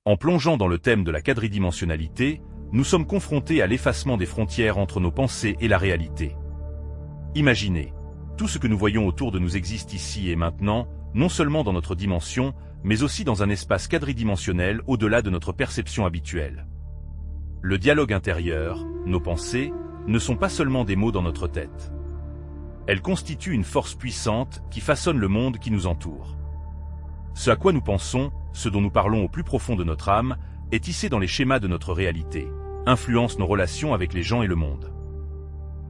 En plongeant dans le thème de la quadridimensionnalité, nous sommes confrontés à l'effacement des frontières entre nos pensées et la réalité. Imaginez, tout ce que nous voyons autour de nous existe ici et maintenant, non seulement dans notre dimension, mais aussi dans un espace quadridimensionnel au-delà de notre perception habituelle. Le dialogue intérieur, nos pensées, ne sont pas seulement des mots dans notre tête. Elles constituent une force puissante qui façonne le monde qui nous entoure. Ce à quoi nous pensons, ce dont nous parlons au plus profond de notre âme, est tissé dans les schémas de notre réalité, influence nos relations avec les gens et le monde.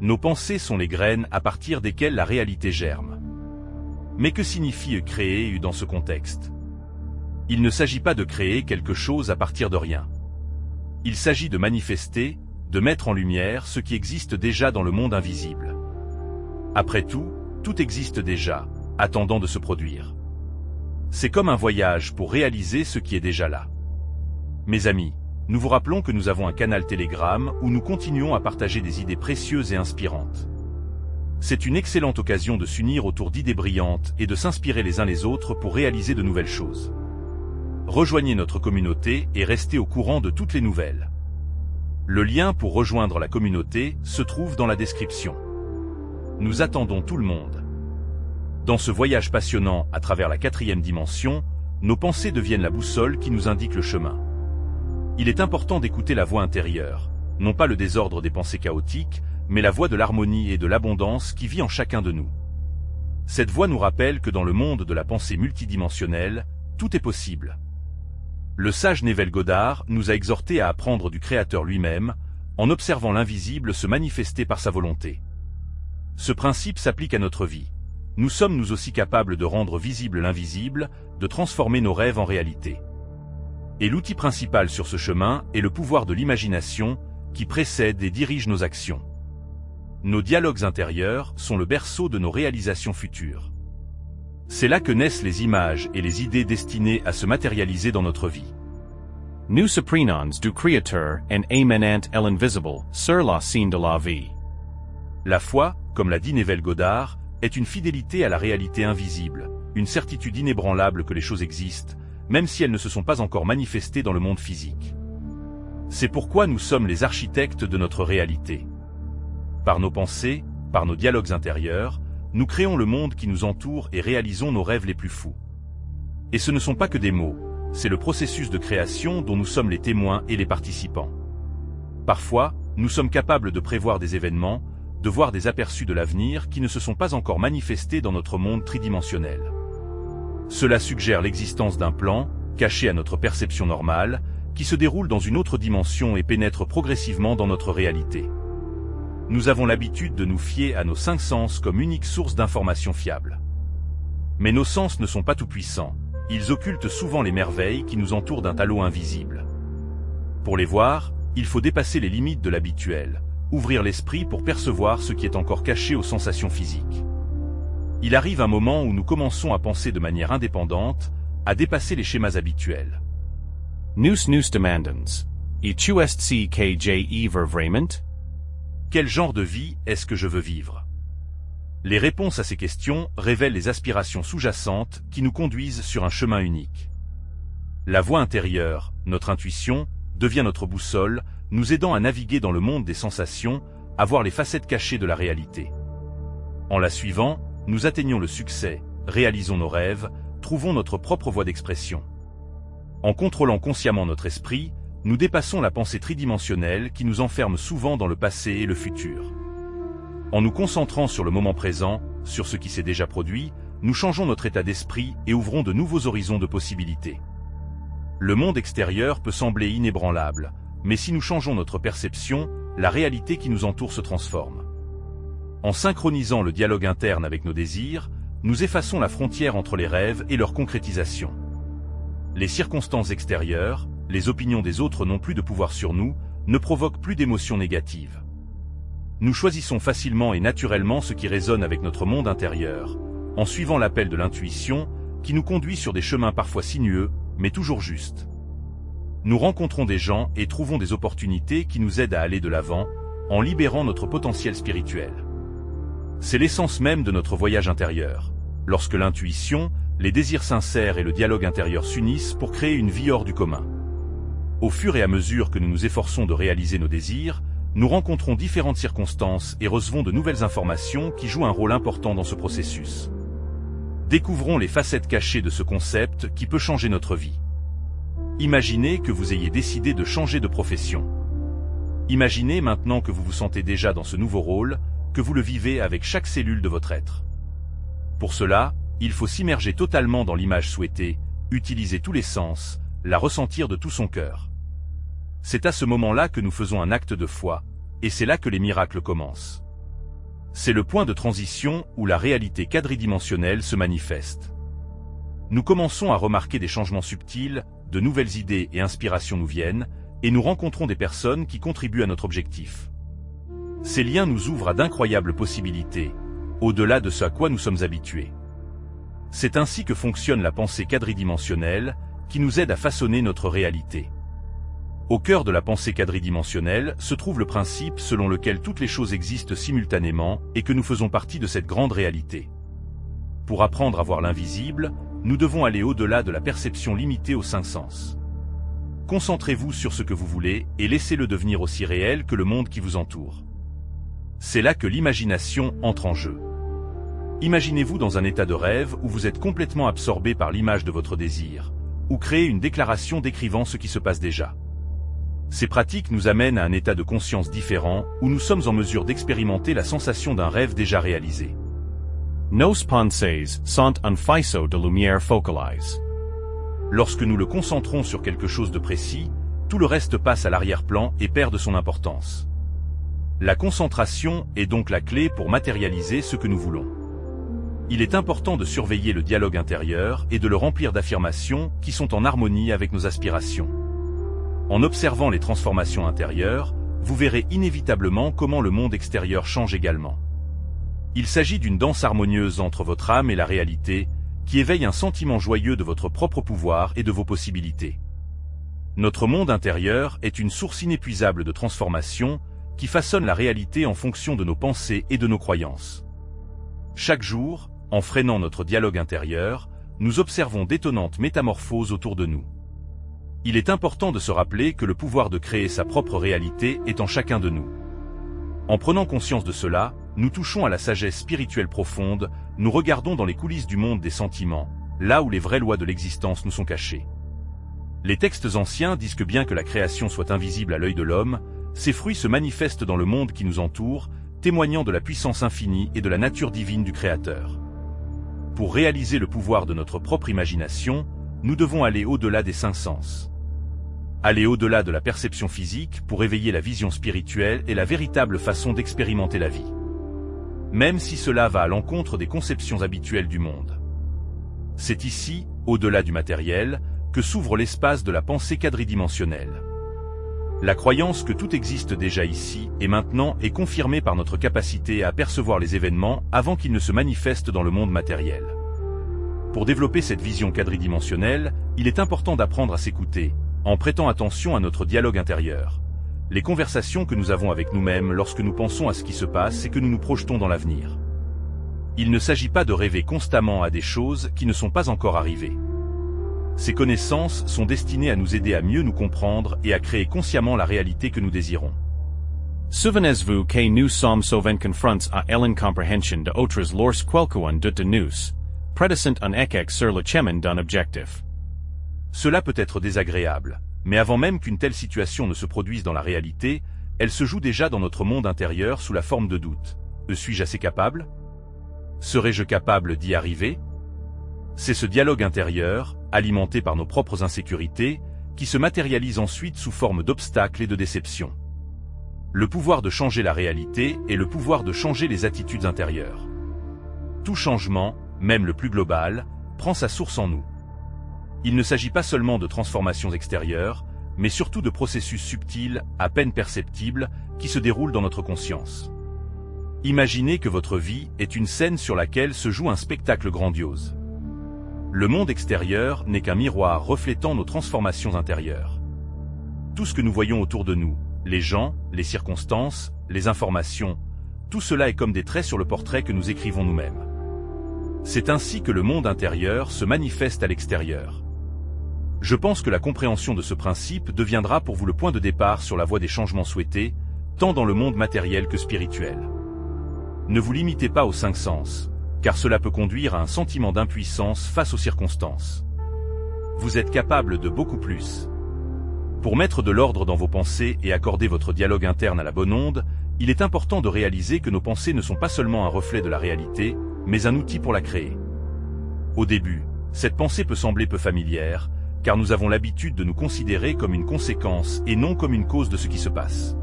Nos pensées sont les graines à partir desquelles la réalité germe. Mais que signifie créer dans ce contexte? Il ne s'agit pas de créer quelque chose à partir de rien. Il s'agit de manifester, de mettre en lumière ce qui existe déjà dans le monde invisible. Après tout, tout existe déjà, attendant de se produire. C'est comme un voyage pour réaliser ce qui est déjà là. Mes amis, nous vous rappelons que nous avons un canal Telegram où nous continuons à partager des idées précieuses et inspirantes. C'est une excellente occasion de s'unir autour d'idées brillantes et de s'inspirer les uns les autres pour réaliser de nouvelles choses. Rejoignez notre communauté et restez au courant de toutes les nouvelles. Le lien pour rejoindre la communauté se trouve dans la description. Nous attendons tout le monde. Dans ce voyage passionnant à travers la 4e dimension, nos pensées deviennent la boussole qui nous indique le chemin. Il est important d'écouter la voix intérieure, non pas le désordre des pensées chaotiques, mais la voix de l'harmonie et de l'abondance qui vit en chacun de nous. Cette voix nous rappelle que dans le monde de la pensée multidimensionnelle, tout est possible. Le sage Neville Goddard nous a exhortés à apprendre du Créateur lui-même, en observant l'invisible se manifester par sa volonté. Ce principe s'applique à notre vie. Nous sommes nous aussi capables de rendre visible l'invisible, de transformer nos rêves en réalité. Et l'outil principal sur ce chemin est le pouvoir de l'imagination, qui précède et dirige nos actions. Nos dialogues intérieurs sont le berceau de nos réalisations futures. C'est là que naissent les images et les idées destinées à se matérialiser dans notre vie. Nous apprenons du Créateur en émanant l'invisible sur la scène de la vie. La foi, comme l'a dit Neville Goddard, est une fidélité à la réalité invisible, une certitude inébranlable que les choses existent, même si elles ne se sont pas encore manifestées dans le monde physique. C'est pourquoi nous sommes les architectes de notre réalité. Par nos pensées, par nos dialogues intérieurs, nous créons le monde qui nous entoure et réalisons nos rêves les plus fous. Et ce ne sont pas que des mots, c'est le processus de création dont nous sommes les témoins et les participants. Parfois, nous sommes capables de prévoir des événements, de voir des aperçus de l'avenir qui ne se sont pas encore manifestés dans notre monde tridimensionnel. Cela suggère l'existence d'un plan, caché à notre perception normale, qui se déroule dans une autre dimension et pénètre progressivement dans notre réalité. Nous avons l'habitude de nous fier à nos 5 sens comme unique source d'informations fiables. Mais nos sens ne sont pas tout-puissants, ils occultent souvent les merveilles qui nous entourent d'un halo invisible. Pour les voir, il faut dépasser les limites de l'habituel, ouvrir l'esprit pour percevoir ce qui est encore caché aux sensations physiques. Il arrive un moment où nous commençons à penser de manière indépendante, à dépasser les schémas habituels. Nous demandons, es-tu est vraiment? Quel genre de vie est-ce que je veux vivre? Les réponses à ces questions révèlent les aspirations sous-jacentes qui nous conduisent sur un chemin unique. La voix intérieure, notre intuition, devient notre boussole, nous aidant à naviguer dans le monde des sensations, à voir les facettes cachées de la réalité. En la suivant, nous atteignons le succès, réalisons nos rêves, trouvons notre propre voie d'expression. En contrôlant consciemment notre esprit, nous dépassons la pensée tridimensionnelle qui nous enferme souvent dans le passé et le futur. En nous concentrant sur le moment présent, sur ce qui s'est déjà produit, nous changeons notre état d'esprit et ouvrons de nouveaux horizons de possibilités. Le monde extérieur peut sembler inébranlable, mais si nous changeons notre perception, la réalité qui nous entoure se transforme. En synchronisant le dialogue interne avec nos désirs, nous effaçons la frontière entre les rêves et leur concrétisation. Les circonstances extérieures, les opinions des autres n'ont plus de pouvoir sur nous, ne provoquent plus d'émotions négatives. Nous choisissons facilement et naturellement ce qui résonne avec notre monde intérieur, en suivant l'appel de l'intuition, qui nous conduit sur des chemins parfois sinueux, mais toujours justes. Nous rencontrons des gens et trouvons des opportunités qui nous aident à aller de l'avant, en libérant notre potentiel spirituel. C'est l'essence même de notre voyage intérieur, lorsque l'intuition, les désirs sincères et le dialogue intérieur s'unissent pour créer une vie hors du commun. Au fur et à mesure que nous nous efforçons de réaliser nos désirs, nous rencontrons différentes circonstances et recevons de nouvelles informations qui jouent un rôle important dans ce processus. Découvrons les facettes cachées de ce concept qui peut changer notre vie. Imaginez que vous ayez décidé de changer de profession. Imaginez maintenant que vous vous sentez déjà dans ce nouveau rôle, que vous le vivez avec chaque cellule de votre être. Pour cela, il faut s'immerger totalement dans l'image souhaitée, utiliser tous les sens, la ressentir de tout son cœur. C'est à ce moment-là que nous faisons un acte de foi, et c'est là que les miracles commencent. C'est le point de transition où la réalité quadridimensionnelle se manifeste. Nous commençons à remarquer des changements subtils, de nouvelles idées et inspirations nous viennent, et nous rencontrons des personnes qui contribuent à notre objectif. Ces liens nous ouvrent à d'incroyables possibilités, au-delà de ce à quoi nous sommes habitués. C'est ainsi que fonctionne la pensée quadridimensionnelle, qui nous aide à façonner notre réalité. Au cœur de la pensée quadridimensionnelle se trouve le principe selon lequel toutes les choses existent simultanément et que nous faisons partie de cette grande réalité. Pour apprendre à voir l'invisible, nous devons aller au-delà de la perception limitée aux cinq sens. Concentrez-vous sur ce que vous voulez et laissez-le devenir aussi réel que le monde qui vous entoure. C'est là que l'imagination entre en jeu. Imaginez-vous dans un état de rêve où vous êtes complètement absorbé par l'image de votre désir, ou créez une déclaration décrivant ce qui se passe déjà. Ces pratiques nous amènent à un état de conscience différent où nous sommes en mesure d'expérimenter la sensation d'un rêve déjà réalisé. Nos pensées sont un faisceau de lumière focalise. Lorsque nous le concentrons sur quelque chose de précis, tout le reste passe à l'arrière-plan et perd de son importance. La concentration est donc la clé pour matérialiser ce que nous voulons. Il est important de surveiller le dialogue intérieur et de le remplir d'affirmations qui sont en harmonie avec nos aspirations. En observant les transformations intérieures, vous verrez inévitablement comment le monde extérieur change également. Il s'agit d'une danse harmonieuse entre votre âme et la réalité, qui éveille un sentiment joyeux de votre propre pouvoir et de vos possibilités. Notre monde intérieur est une source inépuisable de transformation qui façonne la réalité en fonction de nos pensées et de nos croyances. Chaque jour, en freinant notre dialogue intérieur, nous observons d'étonnantes métamorphoses autour de nous. Il est important de se rappeler que le pouvoir de créer sa propre réalité est en chacun de nous. En prenant conscience de cela, nous touchons à la sagesse spirituelle profonde, nous regardons dans les coulisses du monde des sentiments, là où les vraies lois de l'existence nous sont cachées. Les textes anciens disent que bien que la création soit invisible à l'œil de l'homme, ses fruits se manifestent dans le monde qui nous entoure, témoignant de la puissance infinie et de la nature divine du Créateur. Pour réaliser le pouvoir de notre propre imagination, nous devons aller au-delà des cinq sens. Aller au-delà de la perception physique pour éveiller la vision spirituelle est la véritable façon d'expérimenter la vie. Même si cela va à l'encontre des conceptions habituelles du monde. C'est ici, au-delà du matériel, que s'ouvre l'espace de la pensée quadridimensionnelle. La croyance que tout existe déjà ici et maintenant est confirmée par notre capacité à percevoir les événements avant qu'ils ne se manifestent dans le monde matériel. Pour développer cette vision quadridimensionnelle, il est important d'apprendre à s'écouter, en prêtant attention à notre dialogue intérieur. Les conversations que nous avons avec nous-mêmes lorsque nous pensons à ce qui se passe et que nous nous projetons dans l'avenir. Il ne s'agit pas de rêver constamment à des choses qui ne sont pas encore arrivées. Ces connaissances sont destinées à nous aider à mieux nous comprendre et à créer consciemment la réalité que nous désirons. Souvenez-vous que nous sommes souvent confrontés à l'incompréhension de autres lorsqu'quelqu'un doute de nous, prédescend un échec sur le chemin d'un objectif. Cela peut être désagréable, mais avant même qu'une telle situation ne se produise dans la réalité, elle se joue déjà dans notre monde intérieur sous la forme de doute. Suis-je assez capable? Serais-je capable d'y arriver? C'est ce dialogue intérieur, alimenté par nos propres insécurités, qui se matérialise ensuite sous forme d'obstacles et de déceptions. Le pouvoir de changer la réalité est le pouvoir de changer les attitudes intérieures. Tout changement, même le plus global, prend sa source en nous. Il ne s'agit pas seulement de transformations extérieures, mais surtout de processus subtils, à peine perceptibles, qui se déroulent dans notre conscience. Imaginez que votre vie est une scène sur laquelle se joue un spectacle grandiose. Le monde extérieur n'est qu'un miroir reflétant nos transformations intérieures. Tout ce que nous voyons autour de nous, les gens, les circonstances, les informations, tout cela est comme des traits sur le portrait que nous écrivons nous-mêmes. C'est ainsi que le monde intérieur se manifeste à l'extérieur. Je pense que la compréhension de ce principe deviendra pour vous le point de départ sur la voie des changements souhaités, tant dans le monde matériel que spirituel. Ne vous limitez pas aux 5 sens, car cela peut conduire à un sentiment d'impuissance face aux circonstances. Vous êtes capable de beaucoup plus. Pour mettre de l'ordre dans vos pensées et accorder votre dialogue interne à la bonne onde, il est important de réaliser que nos pensées ne sont pas seulement un reflet de la réalité, mais un outil pour la créer. Au début, cette pensée peut sembler peu familière, car nous avons l'habitude de nous considérer comme une conséquence et non comme une cause de ce qui se passe.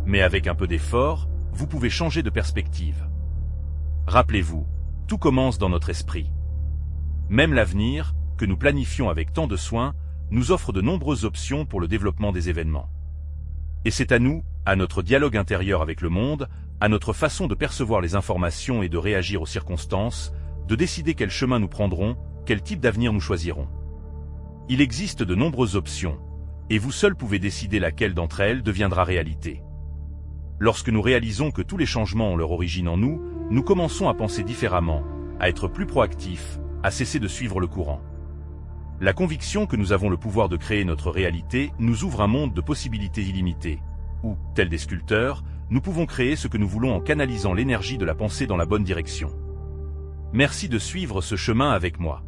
Mais avec un peu d'effort, vous pouvez changer de perspective. Rappelez-vous, tout commence dans notre esprit. Même l'avenir, que nous planifions avec tant de soin, nous offre de nombreuses options pour le développement des événements. Et c'est à nous, à notre dialogue intérieur avec le monde, à notre façon de percevoir les informations et de réagir aux circonstances, de décider quel chemin nous prendrons, quel type d'avenir nous choisirons. Il existe de nombreuses options, et vous seul pouvez décider laquelle d'entre elles deviendra réalité. Lorsque nous réalisons que tous les changements ont leur origine en nous, nous commençons à penser différemment, à être plus proactifs, à cesser de suivre le courant. La conviction que nous avons le pouvoir de créer notre réalité nous ouvre un monde de possibilités illimitées, où, tels des sculpteurs, nous pouvons créer ce que nous voulons en canalisant l'énergie de la pensée dans la bonne direction. Merci de suivre ce chemin avec moi.